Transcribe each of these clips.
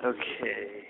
Okay.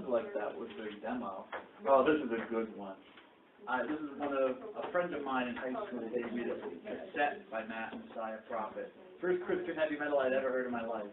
Like that was their demo. Oh, this is a good one. This is one of a friend of mine in high school gave me this cassette by Matt and Messiah Prophet. First Christian heavy metal I'd ever heard in my life.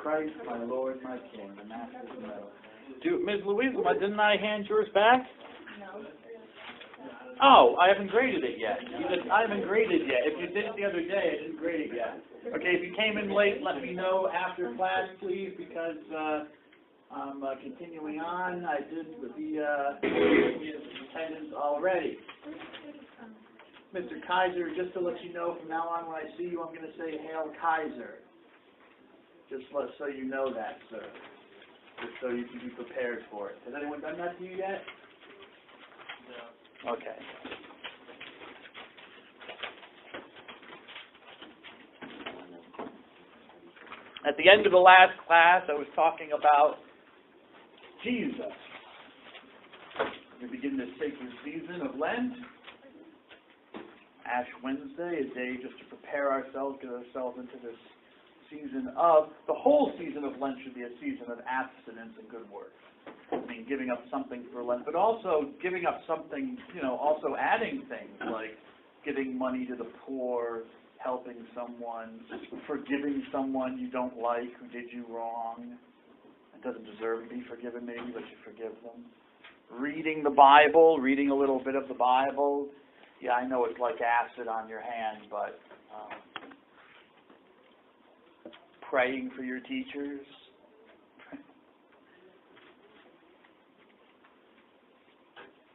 Christ, my Lord, my King, the Master's medal. Ms. Louise, didn't I hand yours back? No. Oh, I haven't graded it yet. I haven't graded it yet. If you did it the other day, I didn't grade it yet. Okay, if you came in late, let me know after class, please, because I'm continuing on. I did the attendance already. Mr. Kaiser, just to let you know, from now on when I see you, I'm going to say Hail Kaiser. Just so you know that, sir. Just so you can be prepared for it. Has anyone done that to you yet? No. Okay. At the end of the last class, I was talking about Jesus. We begin this sacred season of Lent. Ash Wednesday, a day just to prepare ourselves, get ourselves into this season of, the whole season of Lent should be a season of abstinence and good works. I mean, giving up something for Lent, but also giving up something, also adding things like giving money to the poor, helping someone, forgiving someone you don't like who did you wrong and doesn't deserve to be forgiven maybe, but you forgive them. Reading the Bible, reading a little bit of the Bible. Yeah, I know it's like acid on your hand, but praying for your teachers.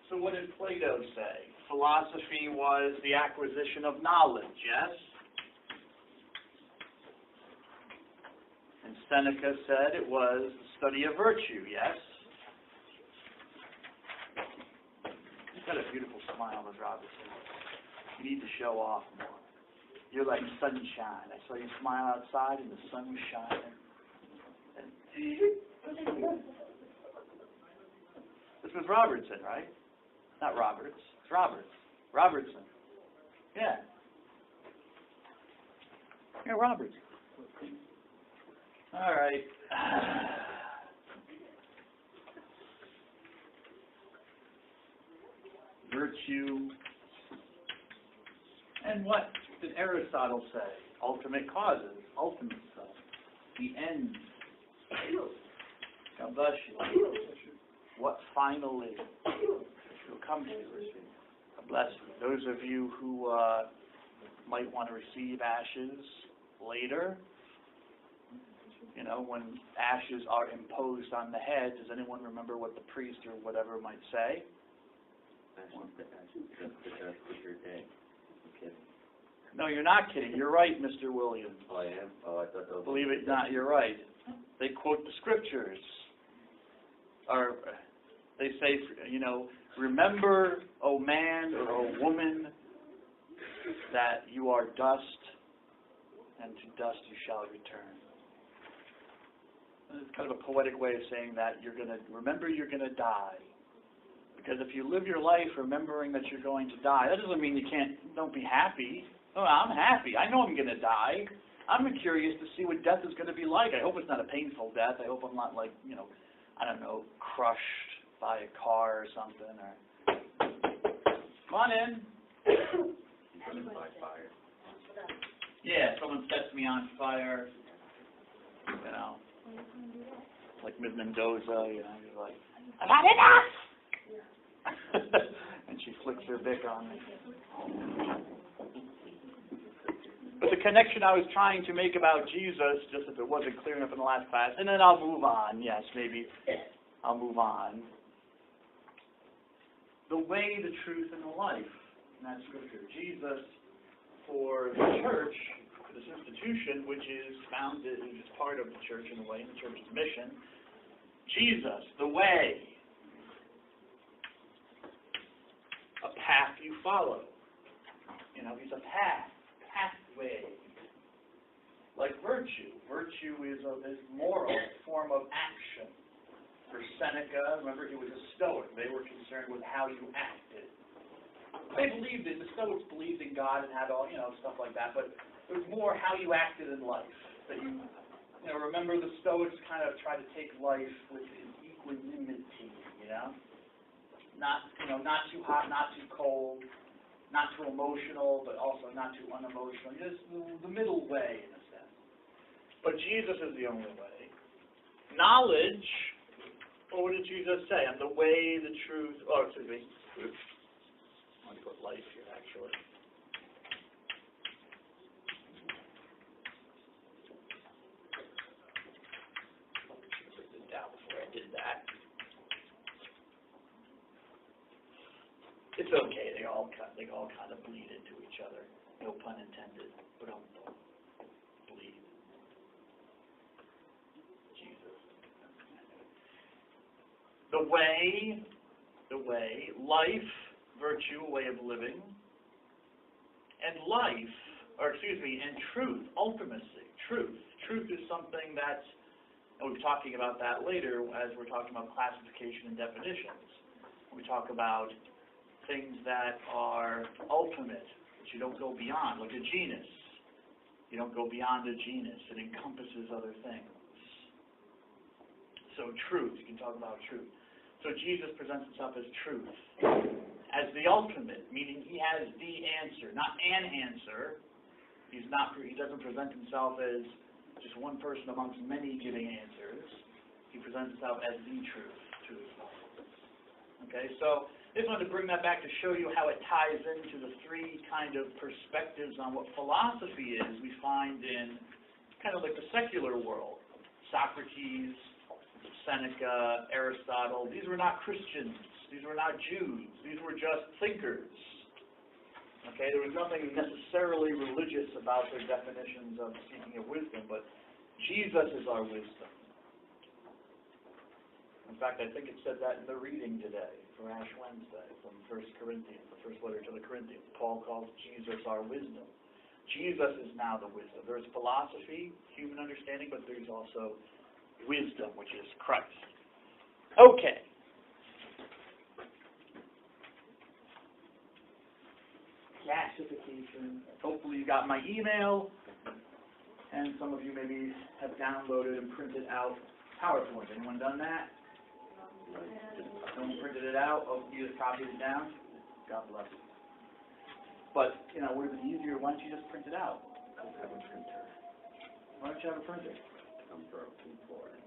So what did Plato say? Philosophy was the acquisition of knowledge, yes? And Seneca said it was the study of virtue, yes? You've got a beautiful smile, Ms. Robertson. You need to show off more. You're like sunshine. I saw you smile outside and the sun was shining. This was Robertson, right? Not Roberts. It's Roberts. Robertson. Yeah. Yeah, Roberts. All right. Virtue. And what did Aristotle say? Ultimate causes, ultimate stuff. The end. God bless you. What finally will come to you. God bless you. Those of you who might want to receive ashes later, when ashes are imposed on the head, does anyone remember what the priest or whatever might say? No, you're not kidding. You're right, Mr. Williams. Oh, I am? Oh, I thought that was... Believe it or not, you're right. They quote the scriptures. Or they say, remember, O man or O woman, that you are dust, and to dust you shall return. It's kind of a poetic way of saying that you're going to die. Because if you live your life remembering that you're going to die, that doesn't mean don't be happy. Oh, I'm happy. I know I'm going to die. I'm curious to see what death is going to be like. I hope it's not a painful death. I hope I'm not like, crushed by a car or something. Or come on in. by fire. Yeah, someone sets me on fire. Like Ms. Mendoza, you're like, I've had enough! And she flicks her Bic on me. But the connection I was trying to make about Jesus, just if it wasn't clear enough in the last class, and then I'll move on. Yes, maybe I'll move on. The way, the truth, and the life in that scripture. Jesus, for the church, for this institution, which is founded, which is part of the church in a way, in the church's mission. Jesus, the way. A path you follow. He's a pathway. Like virtue. Virtue is moral, a form of action. For Seneca, remember he was a Stoic. They were concerned with how you acted. The Stoics believed in God and had all, stuff like that, but it was more how you acted in life. That remember the Stoics kind of tried to take life with equanimity, Not too hot, not too cold, not too emotional, but also not too unemotional. Just the middle way, in a sense. But Jesus is the only way. Knowledge, what did Jesus say? I'm the way, the truth, Oops. I want to put life here, actually. Put this down before I It's okay. They all kind of bleed into each other. No pun intended. But don't bleed. Jesus. The way, life, virtue, a way of living, and life, and truth, ultimacy, truth. Truth is something that's, and we'll be talking about that later as we're talking about classification and definitions. We talk about things that are ultimate, that you don't go beyond, like a genus. You don't go beyond a genus. It encompasses other things. So truth, you can talk about truth. So Jesus presents himself as truth, as the ultimate, meaning he has the answer, not an answer. He doesn't present himself as just one person amongst many giving answers. He presents himself as the truth to his followers. Okay, so I just wanted to bring that back to show you how it ties into the three kind of perspectives on what philosophy is we find in kind of like the secular world. Socrates, Seneca, Aristotle, these were not Christians, these were not Jews, these were just thinkers. Okay, there was nothing necessarily religious about their definitions of seeking of wisdom, but Jesus is our wisdom. In fact, I think it said that in the reading today for Ash Wednesday from 1 Corinthians, the first letter to the Corinthians. Paul calls Jesus our wisdom. Jesus is now the wisdom. There's philosophy, human understanding, but there's also wisdom, which is Christ. Okay. Classification. Hopefully you got my email, and some of you maybe have downloaded and printed out PowerPoint. Anyone done that? Someone printed it out? Oh, you just copied it down? God bless you. But, would it be easier? Why don't you just print it out? I don't have a printer. Why don't you have a printer? I'm broken for it.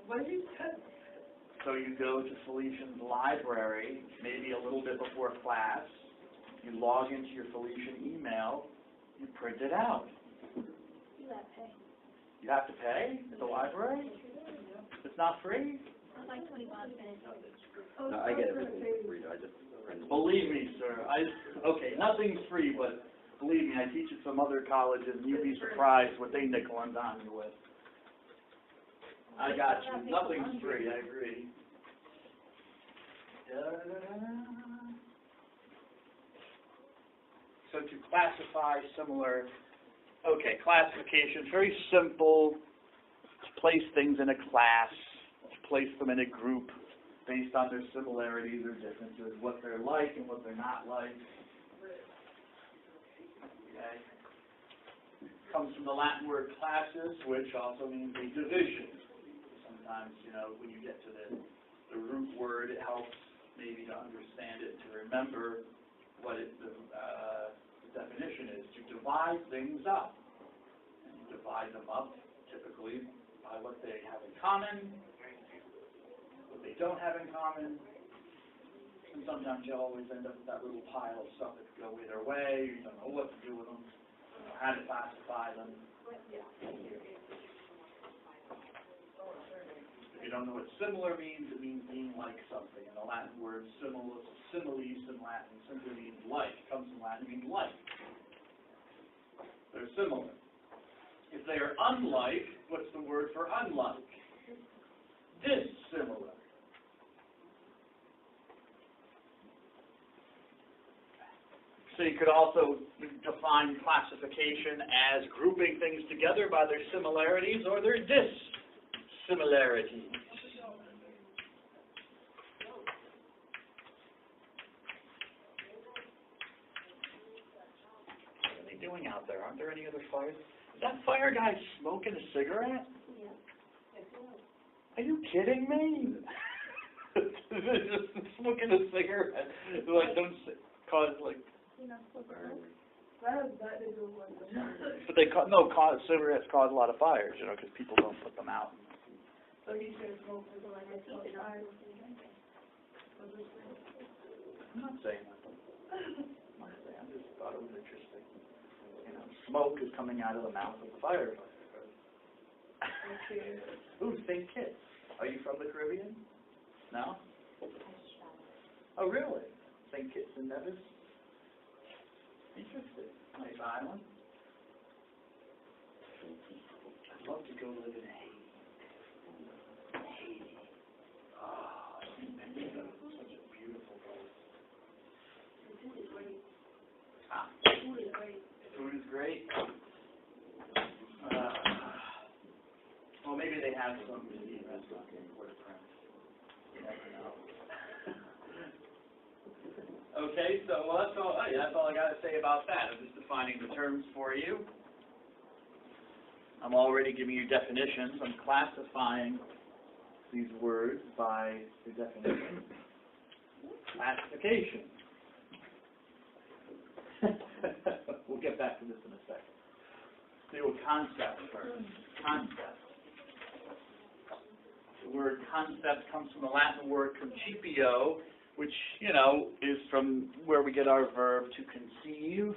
What did you say? So you go to Felician's library, maybe a little bit before class. You log into your Felician email. You print it out. You have to pay. You have to pay at the library? It's not free? It's like $20 minutes. No, I get everything for free. I just print it. Believe me, sir. Okay, nothing's free, but believe me, I teach at some other colleges, and you'd be surprised what they nickel and dime you with. I got you. Nothing's free. I agree. So to classify similar, classification, very simple, to place things in a class, to place them in a group based on their similarities or differences, what they're like and what they're not like. Okay. Comes from the Latin word classes, which also means a division. Sometimes, when you get to the root word, it helps maybe to understand it, to remember what the definition is, to divide things up. And you divide them up typically by what they have in common, what they don't have in common, and sometimes you always end up with that little pile of stuff that could go either way. You don't know what to do with them, you don't know how to classify them. If you don't know what similar means, it means being like something. And the Latin word similis in Latin simply means like. It comes from Latin, it means like. They're similar. If they are unlike, what's the word for unlike? Dissimilar. So you could also define classification as grouping things together by their similarities or their dissimilarities. What are they doing out there? Aren't there any other fires? Is that fire guy smoking a cigarette? Yeah. Are you kidding me? Just smoking a cigarette. Like, don't cause, like... But cigarettes cause a lot of fires, because people don't put them out. So he's going to smoke for like a fire. I'm not saying that. I just thought it was interesting. Smoke is coming out of the mouth of the firefighter. Ooh, St. Kitts. Are you from the Caribbean? No? Oh, really? St. Kitts and Nevis. Interesting. Nice island. I'd love to go live in Haiti. Haiti. Oh, such a beautiful place. The food is great. Ah, Food is great. food is great. Well, maybe they have some Indian restaurant in Port-au-Prince. You never know. Okay, so well, that's all I got to say about that. I'm just defining the terms for you. I'm already giving you definitions. I'm classifying these words by the definition. Classification. We'll get back to this in a second. Let's do a concept first. Concept. The word concept comes from the Latin word concipio, which, is from where we get our verb to conceive.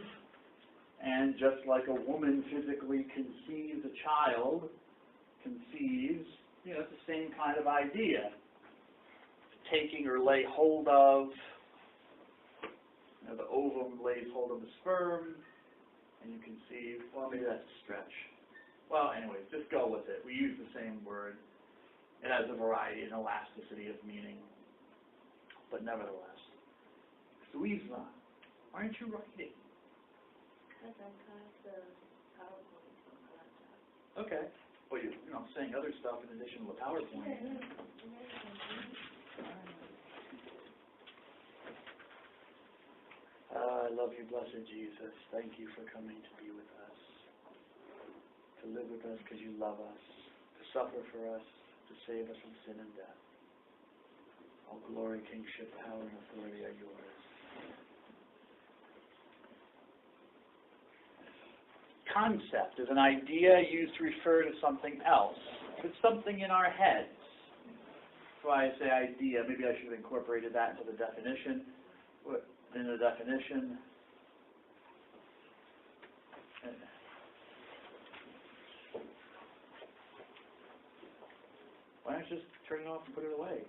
And just like a woman physically conceives a child, conceives, it's the same kind of idea. Taking or lay hold of, the ovum lays hold of the sperm, and you conceive. Well, maybe that's a stretch. Well, anyways, just go with it. We use the same word. It has a variety and elasticity of meaning. But nevertheless, Suiza, why aren't you writing? Because I got the PowerPoint from the laptop. Okay. Well, you're saying other stuff in addition to the PowerPoint. I love you, blessed Jesus. Thank you for coming to be with us, to live with us because you love us, to suffer for us, to save us from sin and death. All glory, kingship, power, and authority are yours. Concept is an idea used to refer to something else. It's something in our heads. That's why I say idea. Maybe I should have incorporated that into the definition. In the definition, why don't you just turn it off and put it away?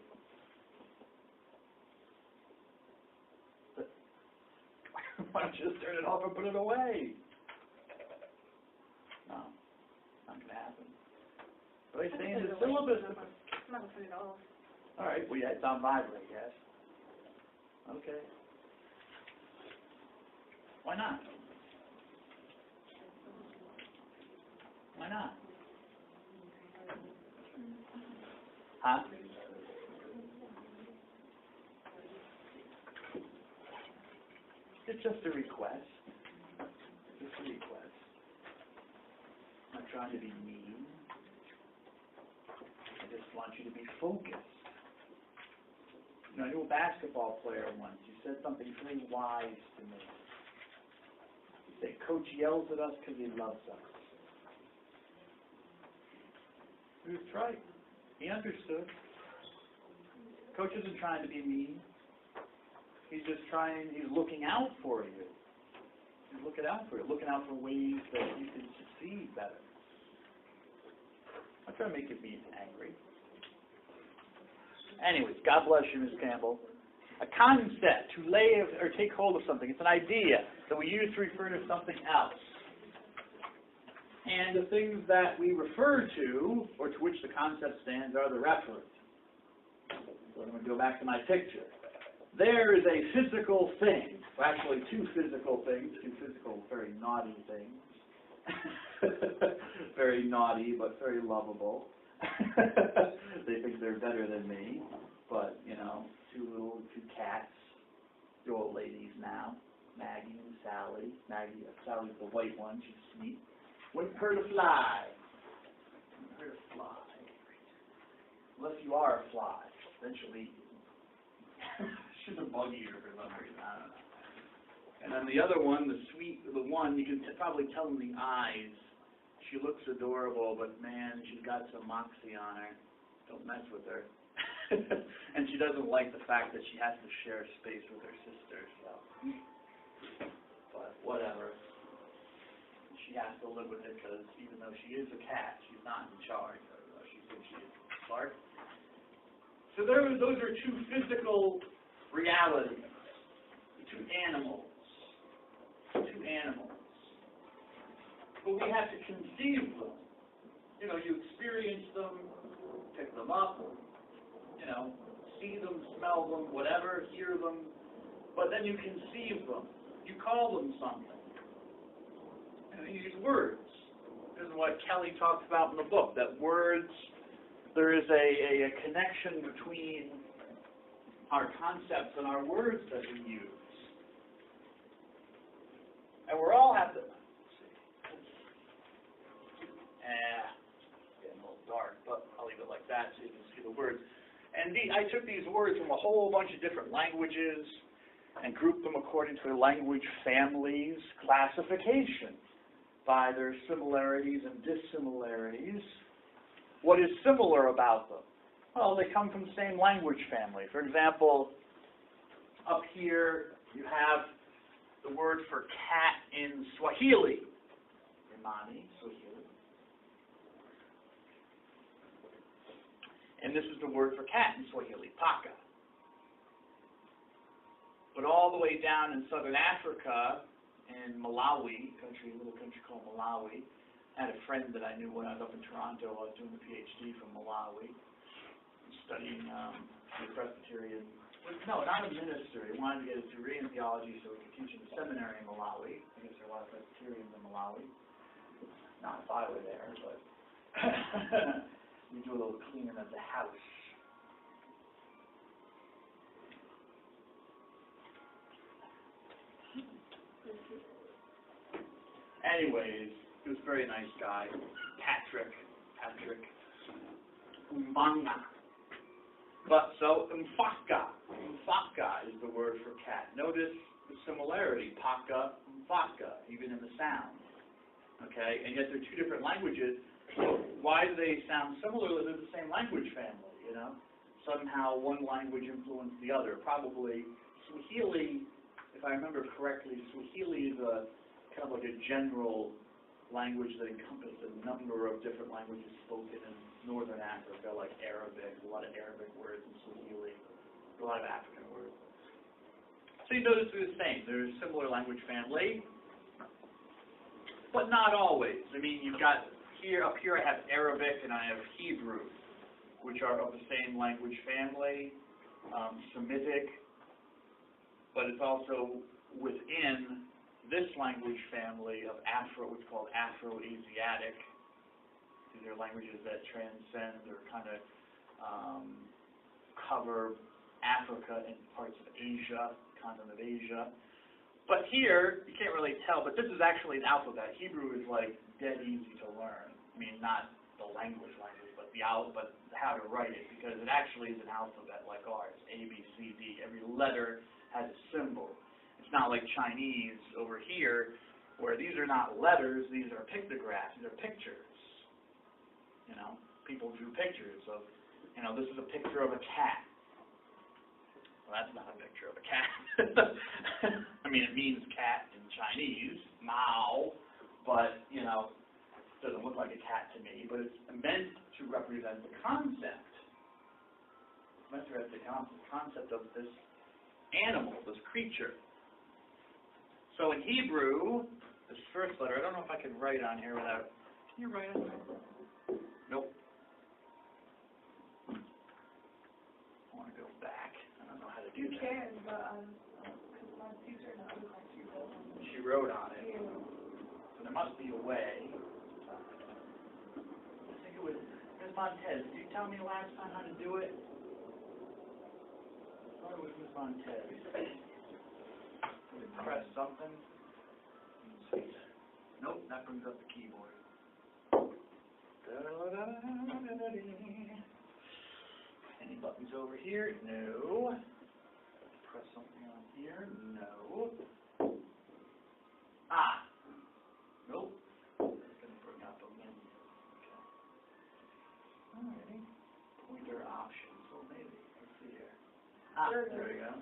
Why don't you just turn it off and put it away? No, not going to happen. What I say in the syllabus. I'm not going to turn it off. All right, well, yeah, it's on vibrate, yes. Okay. Why not? Why not? Huh? It's just a request. Just a request. I'm not trying to be mean. I just want you to be focused. I knew a basketball player once. He said something very wise to me. He said, Coach yells at us because he loves us. He was right. He understood. Coach isn't trying to be mean. He's just he's looking out for you. He's looking out for you, looking out for ways that you can succeed better. I'm trying to make you be angry. Anyways, God bless you, Ms. Campbell. A concept, to lay or take hold of something. It's an idea that we use to refer to something else. And the things that we refer to, or to which the concept stands, are the referent. So I'm going to go back to my picture. There is a physical thing, well, actually two physical things, two physical, very naughty things. Very naughty, but very lovable. They think they're better than me, but, two cats, two old ladies now, Maggie and Sally. Sally's the white one, she's sweet. Wouldn't hurt a fly. Wouldn't hurt a fly. Unless you are a fly, then she'll eat you. She's a bug eater for some reason, I don't know. And then the other one, the one, you can probably tell in the eyes, she looks adorable, but man, she's got some moxie on her. Don't mess with her. And she doesn't like the fact that she has to share space with her sister, so. But whatever. She has to live with it because even though she is a cat, she's not in charge. She thinks she is Clark. So those are two physical realities. to animals. To animals. But we have to conceive them. You know, you experience them, pick them up, you know, see them, smell them, whatever, hear them, but then you conceive them. You call them something. And you use words. This is what Kelly talks about in the book, that words, there is a connection between our concepts and our words that we use. And we're all have to, getting a little dark, but I'll leave it like that so you can see the words. And I took these words from a whole bunch of different languages and grouped them according to language families classification by their similarities and dissimilarities. What is similar about them? Well, they come from the same language family. For example, up here you have the word for cat in Swahili. Imani, Swahili. And this is the word for cat in Swahili, paka. But all the way down in southern Africa, in Malawi, little country called Malawi, I had a friend that I knew when I was up in Toronto. I was doing the PhD from Malawi, studying the Presbyterian. No, not a minister. He wanted to get a degree in theology so he could teach in the seminary in Malawi. I guess there are a lot of Presbyterians in Malawi. Not if I were there, but we do a little cleaning of the house. Anyways, he was a very nice guy. Patrick. Umanga. But so, mfaka is the word for cat. Notice the similarity, paka, mfaka, even in the sound. Okay, and yet they're two different languages. Why do they sound similar? They're the same language family, you know? Somehow one language influenced the other. Probably Swahili, if I remember correctly, Swahili is a kind of like a general language that encompasses a number of different languages spoken in northern Africa, like Arabic, a lot of Arabic words in Swahili, a lot of African words. So you notice they're the same. They're a similar language family, but not always. I mean, you've got up here I have Arabic and I have Hebrew, which are of the same language family, Semitic, but it's also within this language family of what's called Afro-Asiatic. These are languages that transcend or kind of cover Africa and parts of Asia, continent of Asia. But here, you can't really tell, but this is actually an alphabet. Hebrew is like dead easy to learn. I mean, not the language, but how to write it, because it actually is an alphabet like ours, A, B, C, D. Every letter has a symbol. It's not like Chinese over here, where these are not letters, these are pictographs, these are pictures. You know, people drew pictures of, you know, this is a picture of a cat. Well, that's not a picture of a cat. I mean, it means cat in Chinese, Mao, but, you know, it doesn't look like a cat to me, but it's meant to represent the concept. It's meant to represent the concept of this animal, this creature. So in Hebrew, this first letter, I don't know if I can write on here without, can you write on here? Nope. I want to go back. I don't know how to do that. You can, but my teacher knows how she wrote on it. She wrote on it. Yeah. So there must be a way. I think it was, Ms. Montez, did you tell me last time how to do it? I thought it was Ms. Montez. Press something. Nope, that brings up the keyboard. Any buttons over here? No. Press something on here? No. Ah! Nope. It's going to bring up a menu. Okay. Alrighty. Pointer options. Well, maybe. Let's see here. Ah, there we go.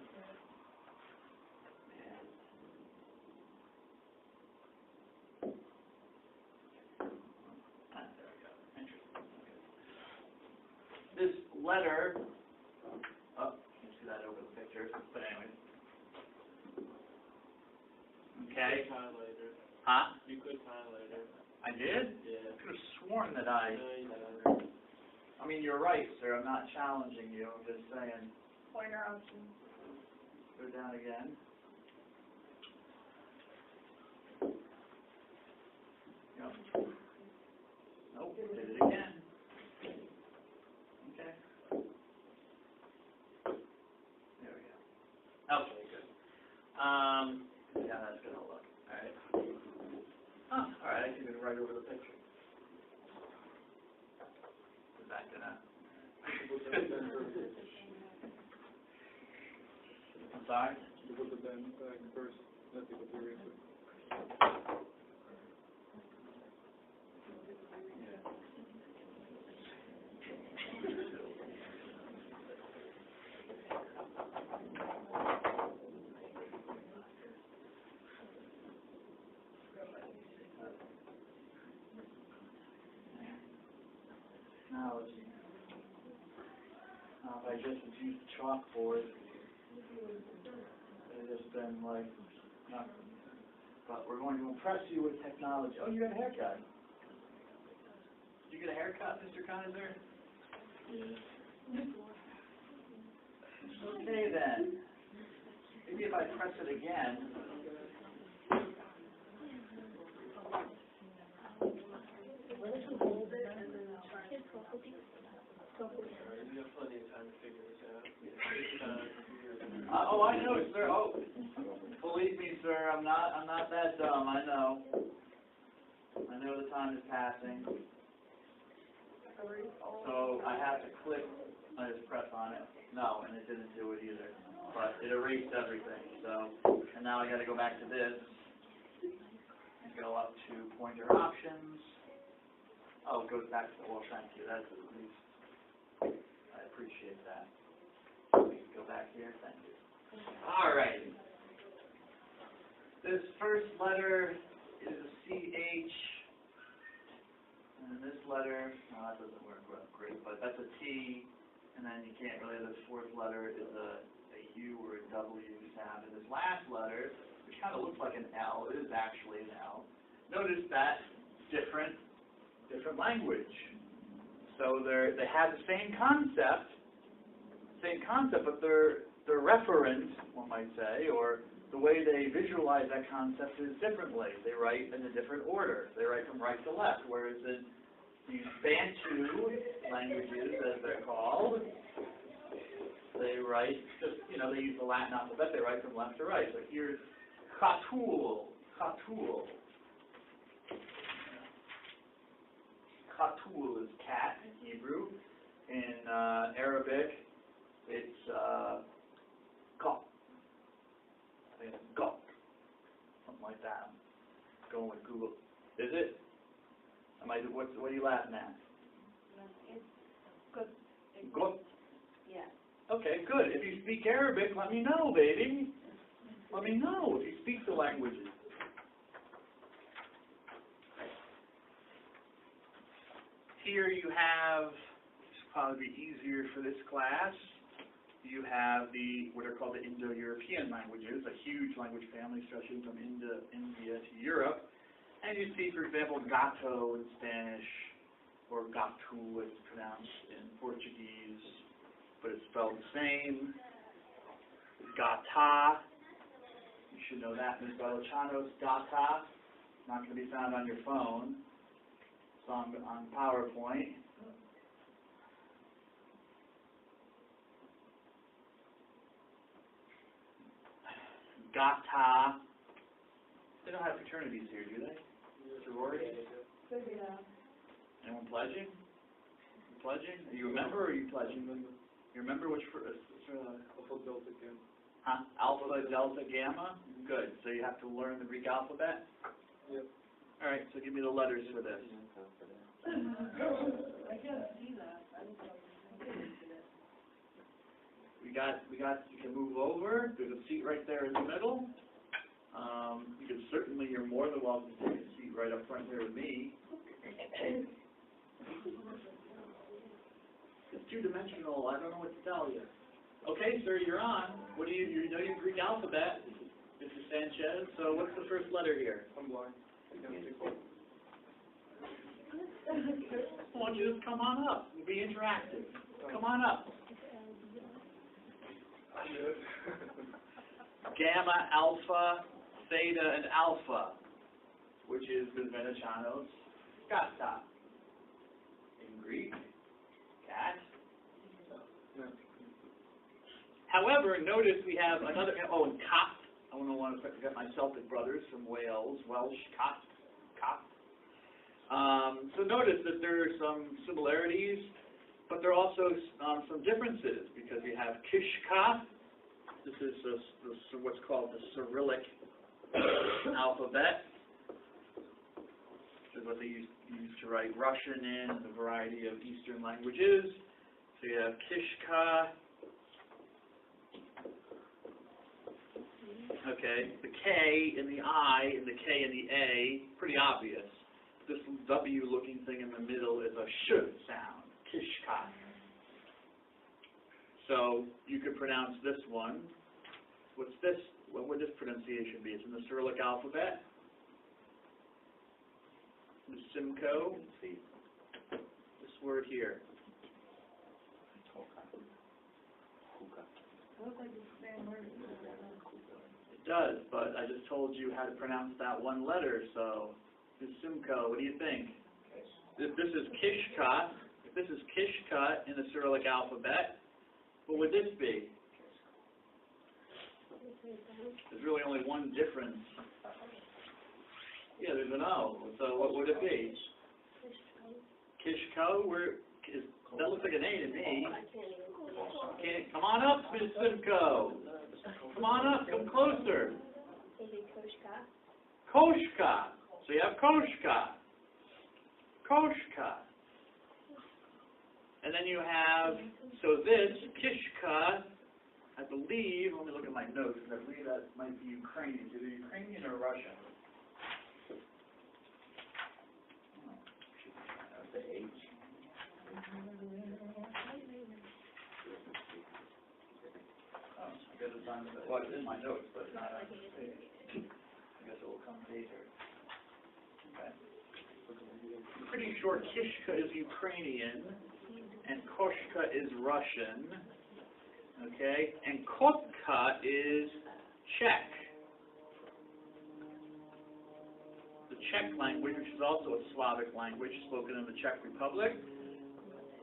This letter, oh, you can see that over the picture, but anyway, Okay? Highlighter. Huh? You could highlight it. I did? Yeah. I could have sworn that I mean, you're right, sir. I'm not challenging you. I'm just saying. Pointer option. Go down again. Yep. Nope, did it again. Okay. There we go. Okay, good. Yeah, that's gonna look. Alright. Oh, alright, I can even write over the picture. Is that gonna... I'm sorry? You put the pen back first, that's the eraser. Now let's see. Now if I just use the chalkboard, it's just been like nothing. But we're going to impress you with technology. Oh, you got a haircut. Did you get a haircut, Mr. Kaiser? Yeah. Okay then. Maybe if I press it again. You have plenty of time to figure this out. Oh, I know, sir. Oh, believe me, sir. I'm not that dumb. I know. I know the time is passing. So I have to click. I just press on it. No, and it didn't do it either. But it erased everything. So, and now I got to go back to this and go up to pointer options. Oh, it goes back to the, well, thank you. That's at least. I appreciate that. Go back here. Thank you. All right. This first letter is a CH, and this letter, no, that doesn't work great, but that's a T, and then you can't really, this fourth letter is a U or a W sound, and this last letter, which kind of looks like an L, it is actually an L. Notice that different language. So they have the same concept, but their referent, one might say, or the way they visualize that concept is differently. They write in a different order. They write from right to left, whereas in these Bantu languages, as they're called, they write just, they use the Latin alphabet. They write from left to right. So here's Khatul. Khatul is cat in Hebrew. In Arabic, it's Got. I think it's Got. Something like that. I'm going with Google. Is it? What are you laughing at? It's good. Got. Yeah. Okay, good. If you speak Arabic, let me know, baby. Let me know if you speak the languages. Here you have, this will probably be easier for this class, you have what are called the Indo-European languages, a huge language family stretching from India to Europe. And you see, for example, gato in Spanish, or gatu as it's pronounced in Portuguese, but it's spelled the same. Gata, you should know that, Ms. Balochanos, gata, not going to be found on your phone. It's on PowerPoint. Gata. They don't have fraternities here, do they? Sorority? Anyone pledging? You pledging? Are you a member or are you pledging? You remember which? Alpha, Delta, Gamma. Huh? Alpha, Delta, Gamma? Good. So you have to learn the Greek alphabet? Yep. All right, so give me the letters for this. I can't see that. You can move over. There's a seat right there in the middle. You can certainly, you're more than welcome to take a seat right up front here with me. It's two-dimensional. I don't know what to tell you. Okay, sir, you're on. What do you know your Greek alphabet? Mrs. Sanchez, so what's the first letter here? I'm blind. I can't see both. I want you to come on up, we'll be interactive. Come on up. Gamma, alpha, theta, and alpha, which is the Venetiano's kata. In Greek, cat. However, notice we have another, oh, and cop. I don't want to forget my Celtic brothers from Wales, Welsh, cop. So notice that there are some similarities, but there are also some differences, because you have kishka. This is what's called the Cyrillic alphabet. This is what they used to write Russian in, and a variety of Eastern languages. So you have kishka. Okay, the K and the I and the K and the A, pretty obvious. This W-looking thing in the middle is a sh sound, kishka. So you could pronounce this one. What's this? What would this pronunciation be? It's in the Cyrillic alphabet. The Simcoe. This word here. It does, but I just told you how to pronounce that one letter, so the Simcoe, what do you think? If this is kishka, in the Cyrillic alphabet, what would this be? There's really only one difference. Yeah, there's an O. So what would it be? Kishko? That looks like an A to me. Okay, come on up, Ms. Simcoe. Come on up, come closer. Koshka. So you have Koshka. Koshka. And then you have, so this, Kishka, I believe, let me look at my notes, because I believe that might be Ukrainian. Is it Ukrainian or Russian? That's the H. Oh, I guess it's on the, well, it's in my notes, but it's not on the page. I guess it will come later. Okay. Pretty sure Kishka is Ukrainian, and Koshka is Russian. Okay, and Kotka is Czech. The Czech language, which is also a Slavic language spoken in the Czech Republic,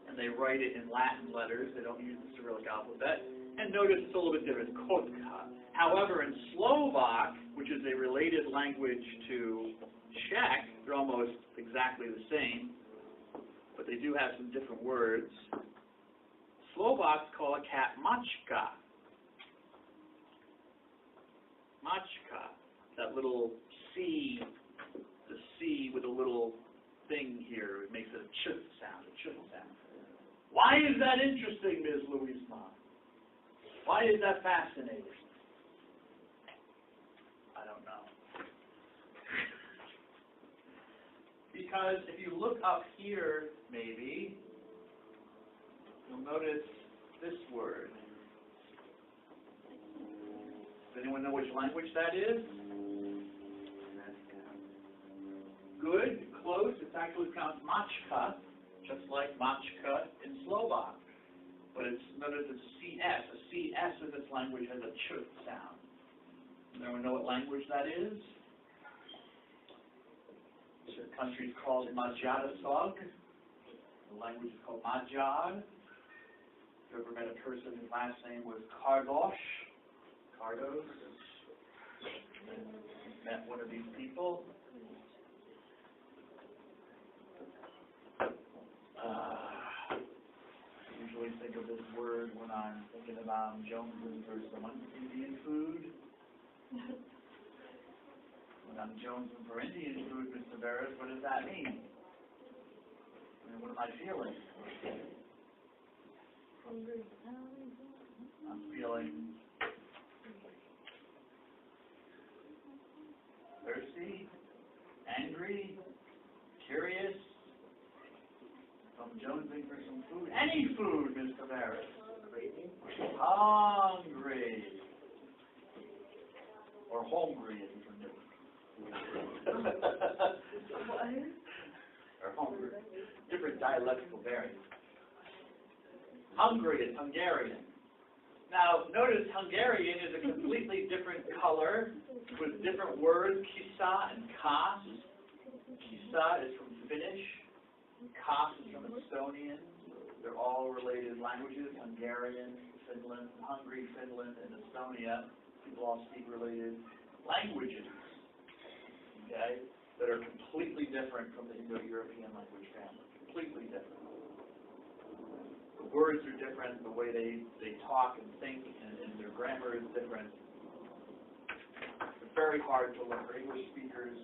and they write it in Latin letters. They don't use the Cyrillic alphabet. And notice it's a little bit different, Kotka. However, in Slovak, which is a related language to Czech, they're almost exactly the same, but they do have some different words. Slovaks call a cat mačka. Mačka. That little C, the C with a little thing here, it makes it a ch sound, a ch sound. Why is that interesting, Ms. Louisma? Why is that fascinating? I don't know. Because if you look up here, maybe, you'll notice this word. Does anyone know which language that is? Good, close. It's actually pronounced mačka, just like mačka in Slovak. But it's, notice it's CS. A CS in this language has a ch sound. Anyone know what language that is? The country is called Magyarország. The language is called Magyar. You ever met a person whose last name was Kardos? Kardos? Met one of these people? I usually think of this word when I'm thinking about jonesing for some Indian food. When I'm jonesing for Indian food, Mr. Barrett, what does that mean? I mean, what am I feeling? I'm feeling thirsty, angry, curious. I'm jonesing for some food. Any food, Mr. Barrett. Hungry. or Hungarian for me. Or Hungarian. Different dialectical variants. Hungarian, Hungarian. Now, notice Hungarian is a completely different color with different words, kisa and kas. Kisa is from Finnish, kas is from Estonian. They're all related languages, Hungarian, Finland, Hungary, Finland, and Estonia. People all speak related languages, okay, that are completely different from the Indo-European language family, completely different. The words are different, the way they talk and think, and their grammar is different. It's very hard to learn. For English speakers,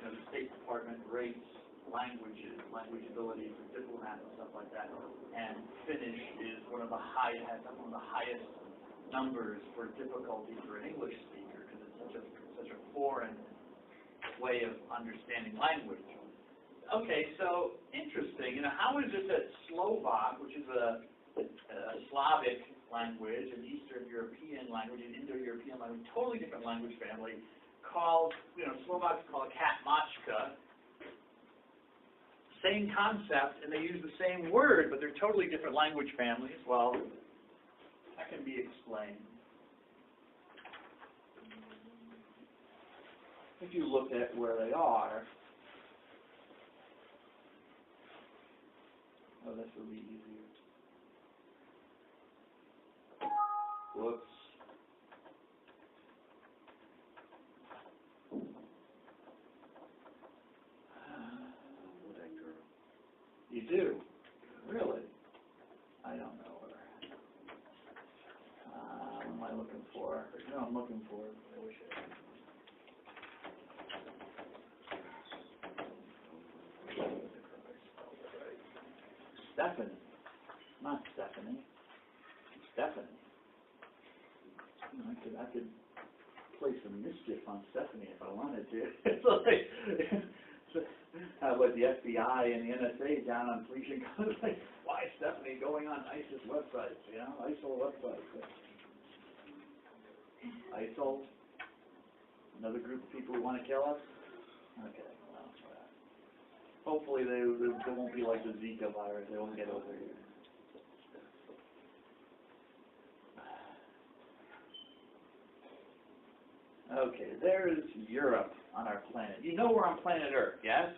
the State Department rates language ability for diplomats and stuff like that. And Finnish is one of the highest numbers for difficulty for an English speaker because it's such a foreign way of understanding language. Okay, so interesting. How is it that Slovak, which is a Slavic language, an Eastern European language, an Indo-European language, totally different language family, Slovaks call a cat machka, same concept, and they use the same word, but they're totally different language families? Well, that can be explained. If you look at where they are, this will be easier. Whoops. You do? Really? I don't know her. What am I looking for? No, I'm looking for. I wish I had. Stephanie. Not Stephanie. Stephanie. I could play some mischief on Stephanie if I wanted to. It's like the FBI and the NSA down on Felicia Guns, like, why is Stephanie going on ISIS websites, ISIL websites? ISIL? Another group of people who want to kill us? Okay, well, hopefully they won't be like the Zika virus. They won't get over here. Okay, there's Europe on our planet. You know we're on planet Earth, yes?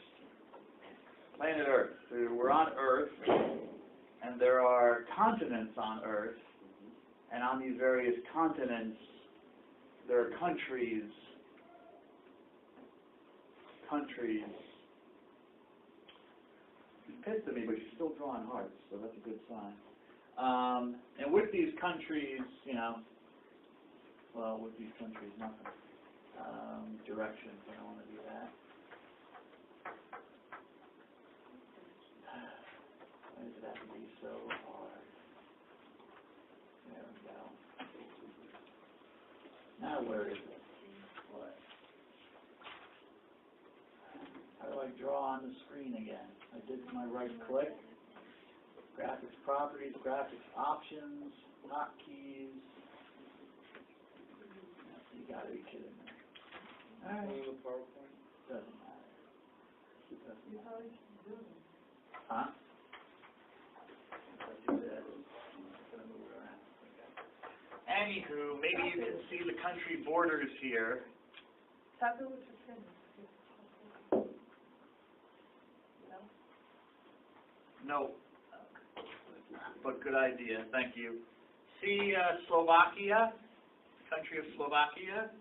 Planet Earth. We're on Earth, and there are continents on Earth, and on these various continents, there are countries. She's pissed at me, but she's still drawing hearts, so that's a good sign. And with these countries, with these countries, nothing. Directions, I don't want to do that. Why does it have to be so hard? There we go. Now where is it? What? How do I draw on the screen again? I did my right click. Graphics properties, graphics options, hotkeys. You gotta be kidding me. Alright. Doesn't matter. It doesn't matter. Huh? If I do this, it's gonna move it around. Okay. Anywho, maybe you can see the country borders here. No. But good idea, thank you. See Slovakia? Country of Slovakia.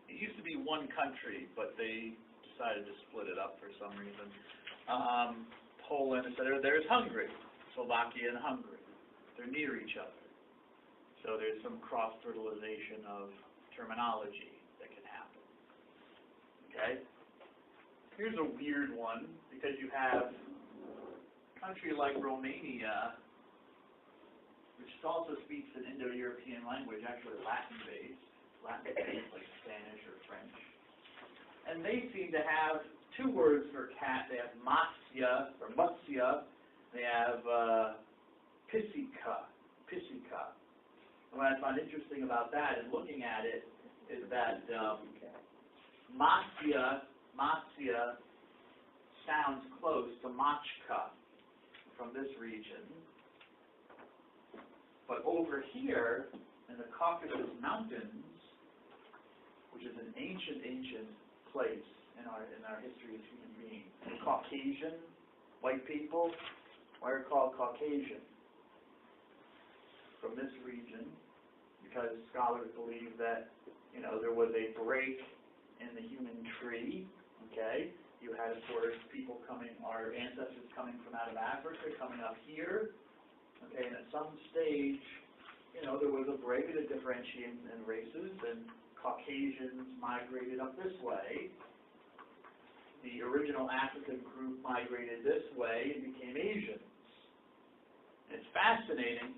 It used to be one country, but they decided to split it up for some reason. Poland, etc. There's Hungary, Slovakia and Hungary. They're near each other. So there's some cross-fertilization of terminology that can happen. Okay? Here's a weird one, because you have a country like Romania, which also speaks an Indo-European language, actually Latin-based, like Spanish or French. And they seem to have two words for cat. They have matsya, or mutsya. They have pisika. And what I find interesting about that is looking at it, is that Matsya sounds close to Machka from this region. But over here, in the Caucasus Mountains, which is an ancient place in our history as human beings, the Caucasian, white people, why are called Caucasian? From this region, because scholars believe that, there was a break in the human tree, okay? You had, of course, people coming, our ancestors coming from out of Africa, coming up here, okay, and at some stage, there was a break in the differentiation in races, and Caucasians migrated up this way. The original African group migrated this way and became Asians. And it's fascinating.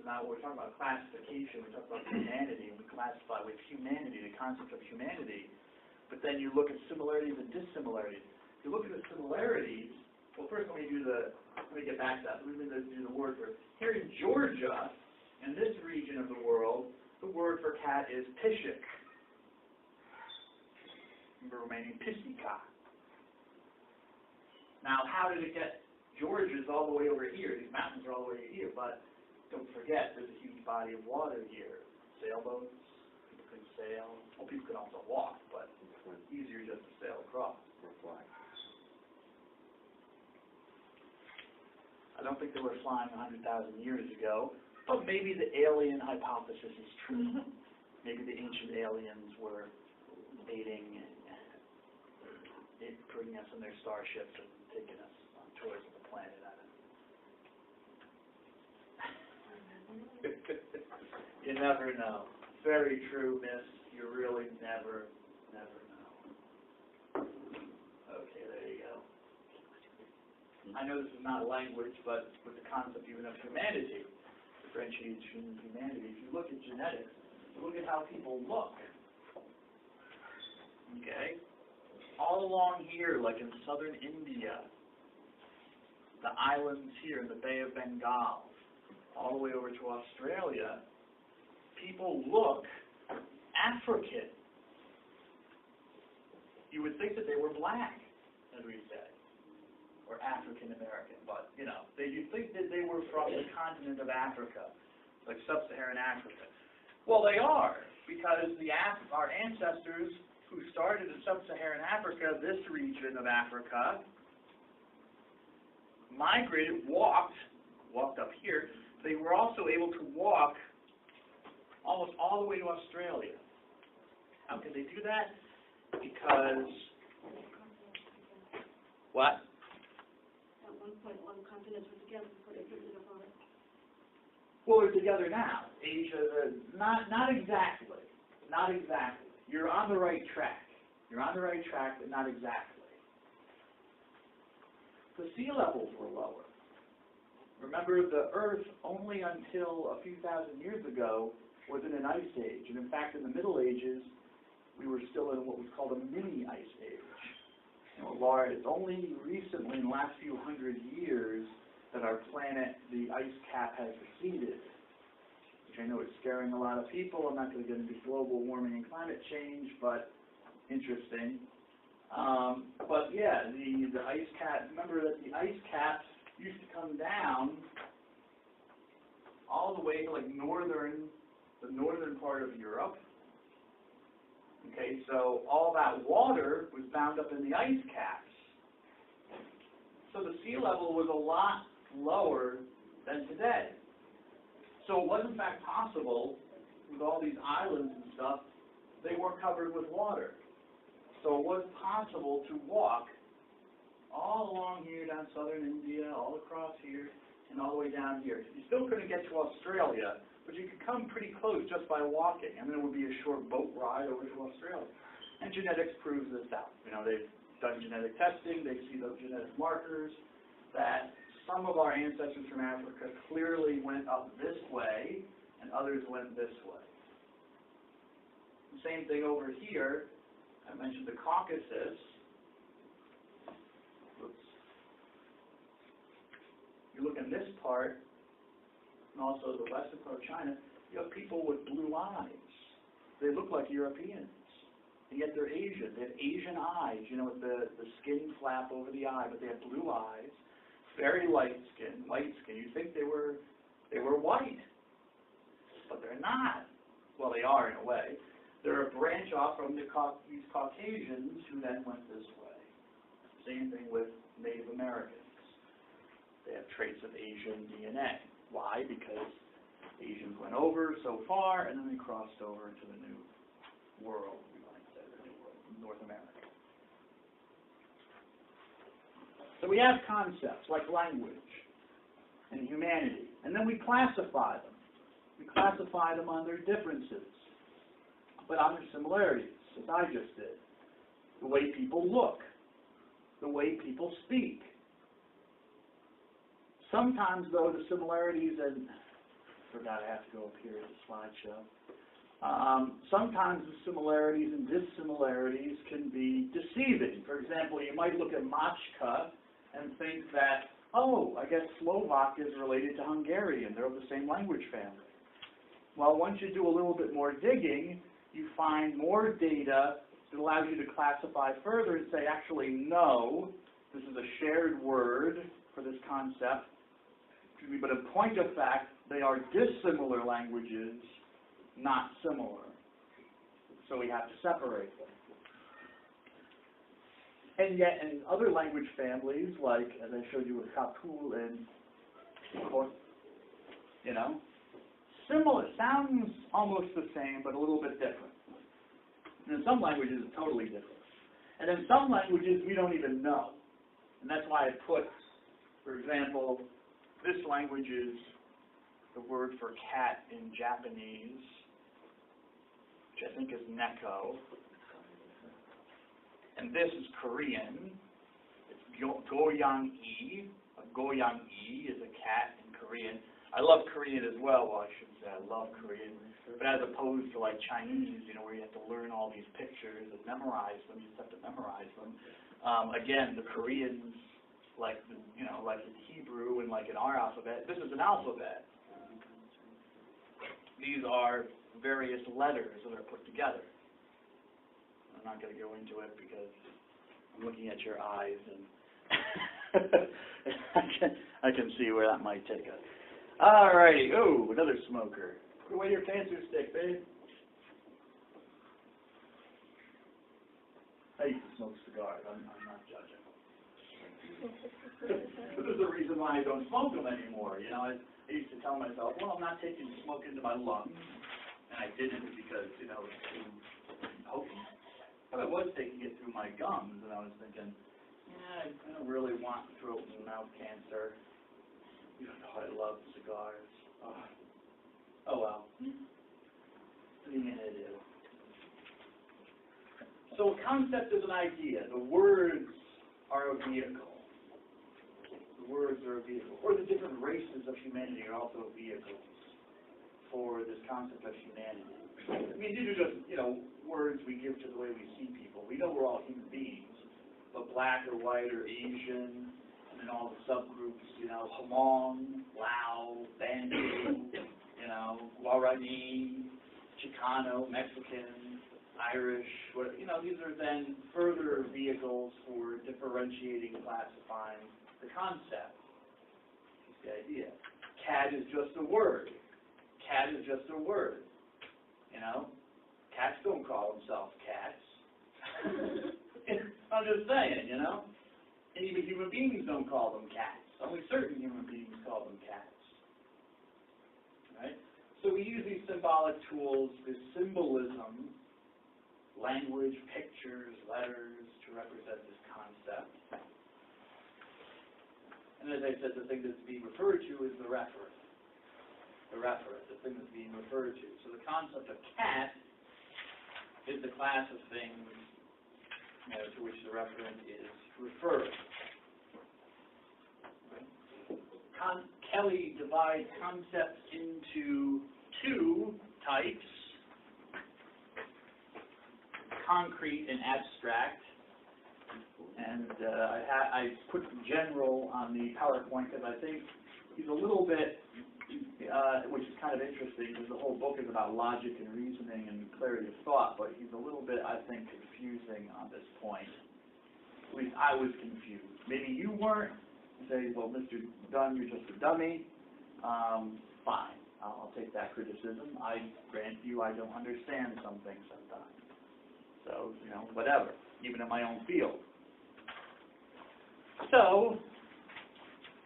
Now we're talking about classification, we talk about humanity, and we classify with humanity, the concept of humanity. But then you look at similarities and dissimilarities. If you look at the similarities, well, first let me get back to that. Let me do the word for it. Here in Georgia, in this region of the world, the word for cat is pishik. Remember Romanian pisika. Now, how did it get? Georgia's all the way over here. These mountains are all the way here, but don't forget, there's a huge body of water here. Sailboats, people can sail. Well, people can also walk, but it's easier just to sail across. I don't think they were flying 100,000 years ago, but maybe the alien hypothesis is true. Maybe the ancient aliens were aiding in bringing us in their starships and taking us on tours of the planet. I don't know. You never know. Very true, miss. You really never know. Okay, there you go. I know this is not a language, but with the concept even of humanity, differentiation in humanity, if you look at genetics, look at how people look. Okay? All along here, like in southern India, the islands here in the Bay of Bengal, all the way over to Australia, people look African. You would think that they were black, as we say, or African American, but, you'd think that they were from the continent of Africa, like sub-Saharan Africa. Well, they are, because our ancestors who started in sub-Saharan Africa, this region of Africa, migrated, walked up here. They were also able to walk almost all the way to Australia. How could they do that? Because, what? At one point, one continent was together before they drifted apart. Well, they're together now. Asia, not exactly. Not exactly. You're on the right track. You're on the right track, but not exactly. The sea levels were lower. Remember, the Earth, only until a few thousand years ago, was in an ice age. And in fact, in the Middle Ages, we were still in what was called a mini ice age. It's only recently, in the last few hundred years, that our planet, the ice cap has receded, which I know is scaring a lot of people. I'm not going to get into global warming and climate change, but interesting. But yeah, the ice cap, remember that the ice caps used to come down all the way to like the northern part of Europe. Okay, so all that water was bound up in the ice caps. So the sea level was a lot lower than today. So it was in fact possible, with all these islands and stuff, they weren't covered with water. So it was possible to walk all along here down southern India, all across here, and all the way down here. You still couldn't get to Australia, but you could come pretty close just by walking. I mean, it would be a short boat ride over to Australia. And genetics proves this out. They've done genetic testing. They see those genetic markers that some of our ancestors from Africa clearly went up this way, and others went this way. The same thing over here. I mentioned the Caucasus. Oops. You look in this part, and also the western part of China, you have people with blue eyes. They look like Europeans, and yet they're Asian. They have Asian eyes, you know, with the skin flap over the eye, but they have blue eyes, very light skin. You'd think they were white, but they're not. Well, they are in a way. They're a branch off from these Caucasians who then went this way. Same thing with Native Americans. They have traits of Asian DNA. Why? Because Asians went over so far, and then they crossed over into the New World, we might say, the New World, North America. So we have concepts like language and humanity, and then we classify them. We classify them on their differences, but on their similarities, as I just did. The way people look, the way people speak. Sometimes, though, the similarities, and I forgot I have to go up here to the slideshow. Sometimes the similarities and dissimilarities can be deceiving. For example, you might look at Machka and think that, oh, I guess Slovak is related to Hungarian. They're of the same language family. Well, once you do a little bit more digging, you find more data that allows you to classify further and say, actually, no, this is a shared word for this concept. But in point of fact, they are dissimilar languages, not similar. So we have to separate them. And yet, in other language families, like, as I showed you with Kapul and, you know, similar, sounds almost the same, but a little bit different. And in some languages, it's totally different. And in some languages, we don't even know. And that's why I put, for example, this language is the word for cat in Japanese, which I think is neko. And this is Korean. It's goyang-i. Goyang-i is a cat in Korean. I love Korean as well. Well, I shouldn't say I love Korean. But as opposed to like Chinese, you know, where you have to learn all these pictures and memorize them, you just have to memorize them. Again, the Koreans, like in Hebrew and like in our alphabet, this is an alphabet. These are various letters that are put together. I'm not going to go into it because I'm looking at your eyes and I can see where that might take us. All righty. Oh, another smoker. Put away your cancer stick, babe. I used to smoke cigars. I'm not judging. This is the reason why I don't smoke them anymore. You know, I used to tell myself, well, I'm not taking smoke into my lungs, and I didn't because, you know, it's too potent. But I was taking it through my gums, and I was thinking, yeah, I don't really want throat and mouth cancer. You know how I love cigars. Oh well. What are you going to do? So a concept is an idea. The words are a vehicle. The words are a vehicle. Or the different races of humanity are also vehicles for this concept of humanity. I mean, these are just, you know, words we give to the way we see people. We know we're all human beings, but black or white or Asian, and then all the subgroups, you know, Hmong, Lao, Bantu, you know, Guarani, Chicano, Mexican, Irish, you know, these are then further vehicles for differentiating, classifying the concept. That's the idea. Cat is just a word. Cat is just a word. You know, cats don't call themselves cats. I'm just saying, you know. And even human beings don't call them cats. Only certain human beings call them cats. Right? So we use these symbolic tools, this symbolism, language, pictures, letters, to represent this concept. And as I said, the thing that's being referred to is the referent. The referent, the thing that's being referred to. So the concept of cat is the class of things, you know, to which the referent is referred. Right? Kelly divides concepts into two types, concrete and abstract. And I put general on the PowerPoint because I think he's a little bit, which is kind of kind of interesting because the whole book is about logic and reasoning and clarity of thought, but he's a little bit, I think, confusing on this point. At least I was confused. Maybe you weren't. You say, well, Mr. Dunn, you're just a dummy. Fine. I'll take that criticism. I grant you I don't understand some things sometimes. So, whatever, even in my own field. So,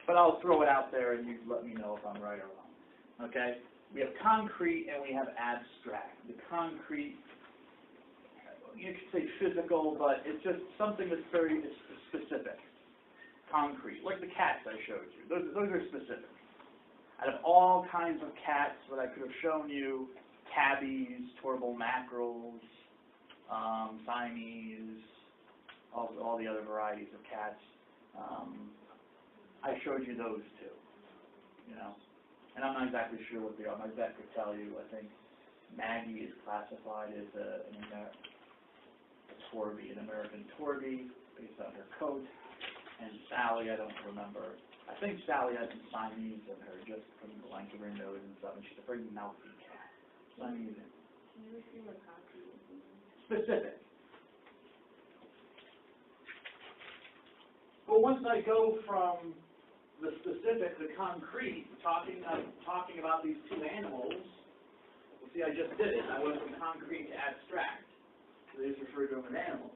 but I'll throw it out there and you let me know if I'm right or wrong. Okay? We have concrete and we have abstract. The concrete, you could say physical, but it's just something that's very specific. Concrete, like the cats I showed you. Those are specific. Out of all kinds of cats that I could have shown you, tabbies, torble mackerels, Siamese, all the other varieties of cats, I showed you those two, and I'm not exactly sure what they are. My vet could tell you. I think Maggie is classified as an American Torby, based on her coat, and Sally, I don't remember. I think Sally has some Siamese in her, just from the length of her nose and stuff, and she's a very mouthy cat. Siamese. Can you see what concrete is? Specific. But once I go from the specific, the concrete, talking about these two animals, well, see, I just did it. I went from concrete to abstract. So they just refer to them as animals,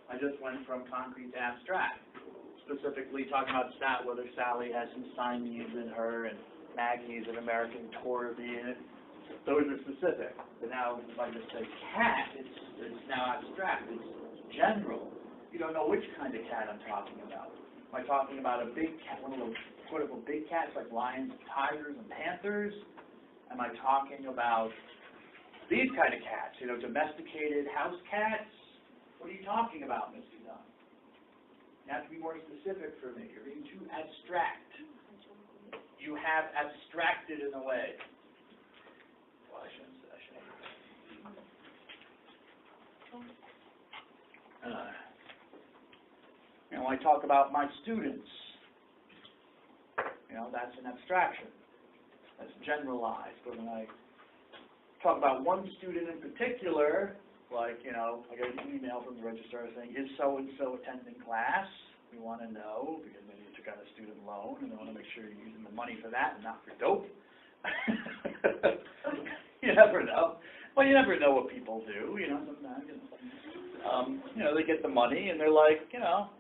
I just went from concrete to abstract. Specifically talking about whether Sally has some Siamese in her and Maggie is an American Torby in it. Those are specific. But now, if I just say cat, it's now abstract. It's general. You don't know which kind of cat I'm talking about. Am I talking about a big cat, one of those sort of big cats like lions, tigers, and panthers? Am I talking about these kind of cats, domesticated house cats? What are you talking about, Mr. Dunn? You have to be more specific for me. You're being too abstract. You have abstracted in a way. Well, I shouldn't say. When I talk about my students, that's an abstraction. That's generalized. But when I talk about one student in particular, like, I got an email from the registrar saying, is so-and-so attending class? We want to know, because maybe you took out a student loan, and they want to make sure you're using the money for that and not for dope. You never know. Well, you never know what people do, sometimes, they get the money, and they're like,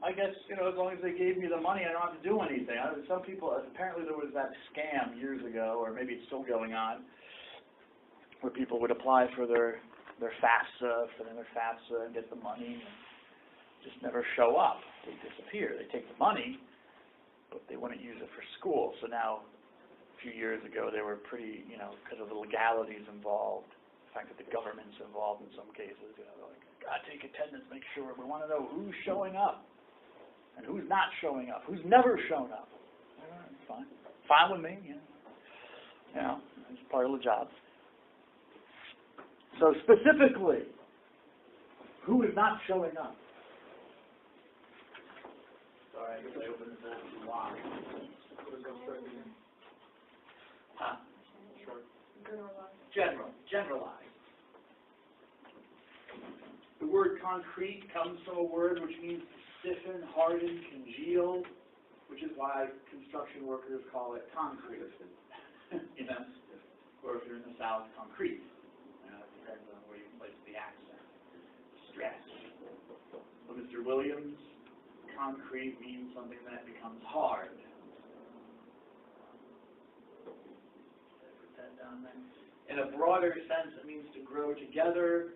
I guess, as long as they gave me the money, I don't have to do anything. Some people, apparently there was that scam years ago, or maybe it's still going on, where people would apply for their FAFSA, and get the money, and just never show up. They disappear. They take the money, but they wouldn't use it for school. So now, a few years ago, they were pretty, because of the legalities involved, the fact that the government's involved in some cases, they're like, gotta take attendance, make sure. We want to know who's showing up and who's not showing up, who's never shown up. Fine. Fine with me, it's part of the job. So specifically, who is not showing up? Sorry, I guess I opened this up. Why? Huh? Generalized. The word concrete comes from a word which means to stiffen, harden, congeal, which is why construction workers call it concrete. Or if you're in the South, concrete. Depends on where you place the accent. Stress. So Mr. Williams, concrete means something that becomes hard. Put that down there. In a broader sense, it means to grow together,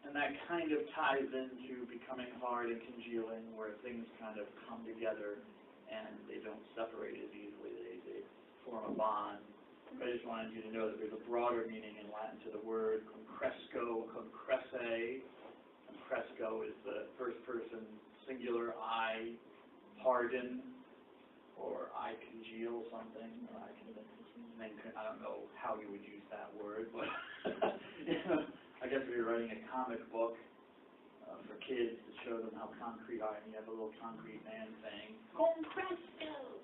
and that kind of ties into becoming hard and congealing, where things kind of come together and they don't separate as easily. They form a bond. I just wanted you to know that there's a broader meaning in Latin to the word concresco, concresse. Concresco is the first person singular, I harden, or I congeal something, or I can, I don't know how you would use that word, but I guess if you're writing a comic book for kids to show them how concrete are, and you have a little concrete man saying, concresco.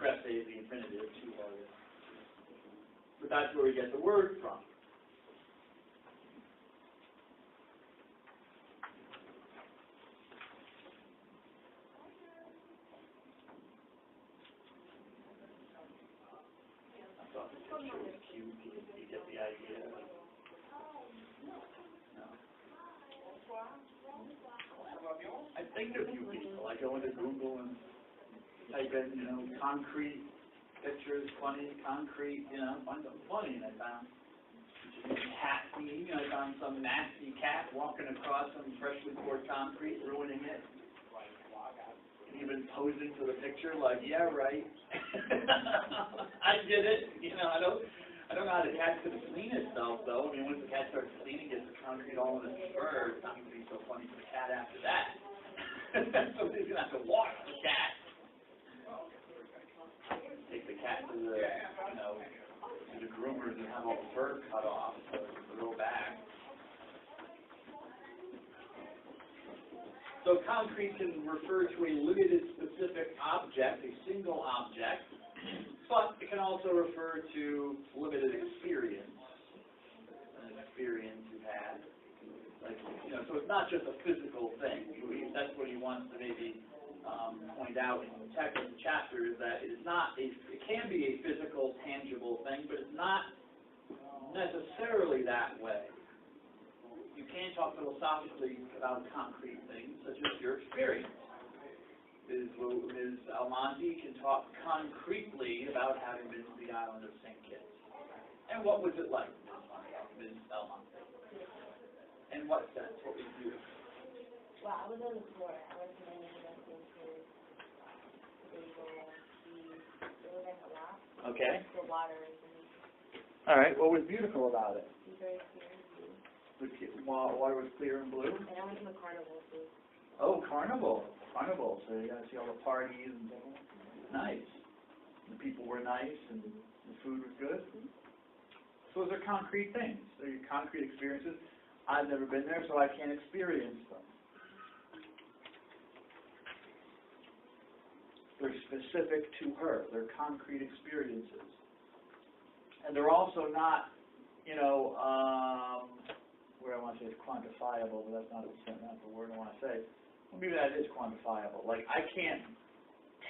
creste is the infinitive, to are. But that's where we get the word from. I thought the picture was cute. You get the idea? No. I think of you people. I go into Google and type in, concrete pictures, funny, concrete, find something funny, and I found cat theme. I found some nasty cat walking across some freshly poured concrete, ruining it. Even posing for the picture, like, yeah, right. I did it. I don't know how the cat's going to clean itself, though. I mean, once the cat starts cleaning, gets the concrete all in its fur, it's not going to be so funny for the cat after that. Somebody's going to have to wash the cat. Take the cat to the, to the groomers and have all the fur cut off so it can grow back. So concrete can refer to a limited specific object, a single object, but it can also refer to limited experience, an experience you've had. Like, so it's not just a physical thing. That's what he wants to maybe point out in the text of the chapter, is that it can be a physical, tangible thing, but it's not necessarily that way. You can talk philosophically about concrete things, such as your experience. Ms. Almonte can talk concretely about having been to the island of St. Kitts. And what was it like, Ms. Almonte? In what sense? What was you? Well, I was on the floor. I went to the university to there was like a lot. Okay. The water is All right. What was beautiful about it? very clear. The water was clear and blue? And I went to the carnival too. Oh, carnival. Carnival. So you got to see all the parties and things. Nice. The people were nice and the food was good. So those are concrete things. They're concrete experiences. I've never been there, so I can't experience them. They're specific to her. They're concrete experiences. And they're also not, where I want to say it's quantifiable, but that's not the word I want to say. Well, maybe that is quantifiable. Like, I can't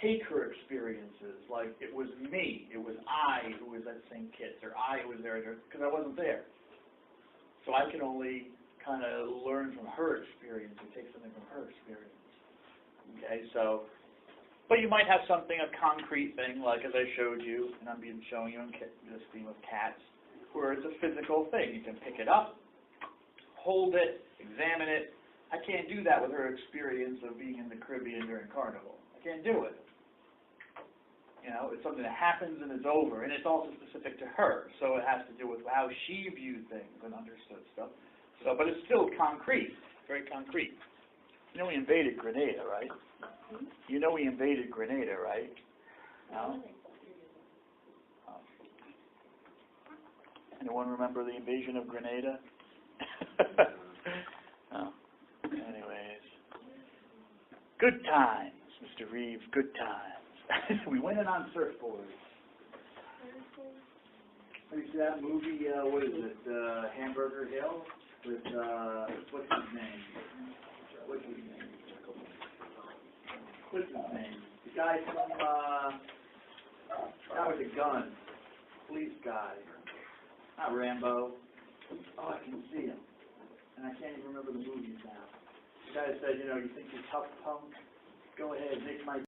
take her experiences like it was me, it was I who was at St. Kitts, or I who was there, because I wasn't there. So I can only kind of learn from her experience or take something from her experience. Okay, so, but you might have something, a concrete thing, like as I showed you, and I'm showing you in this theme of cats, where it's a physical thing. You can pick it up, hold it, examine it. I can't do that with her experience of being in the Caribbean during Carnival. I can't do it. It's something that happens and is over, and it's also specific to her, so it has to do with how she viewed things and understood stuff. So, but it's still concrete, very concrete. We invaded Grenada, right? We invaded Grenada, right? No? Oh. Anyone remember the invasion of Grenada? Oh. Anyways. Good times, Mr. Reeves, good times. We went in on surfboards. You see that movie, what is it, Hamburger Hill? With, what's his name? The guy from, guy with a gun. Police guy. Not Rambo. Oh, I can see him. And I can't even remember the movies now. The guy said, you think you're tough, punk? Go ahead, make my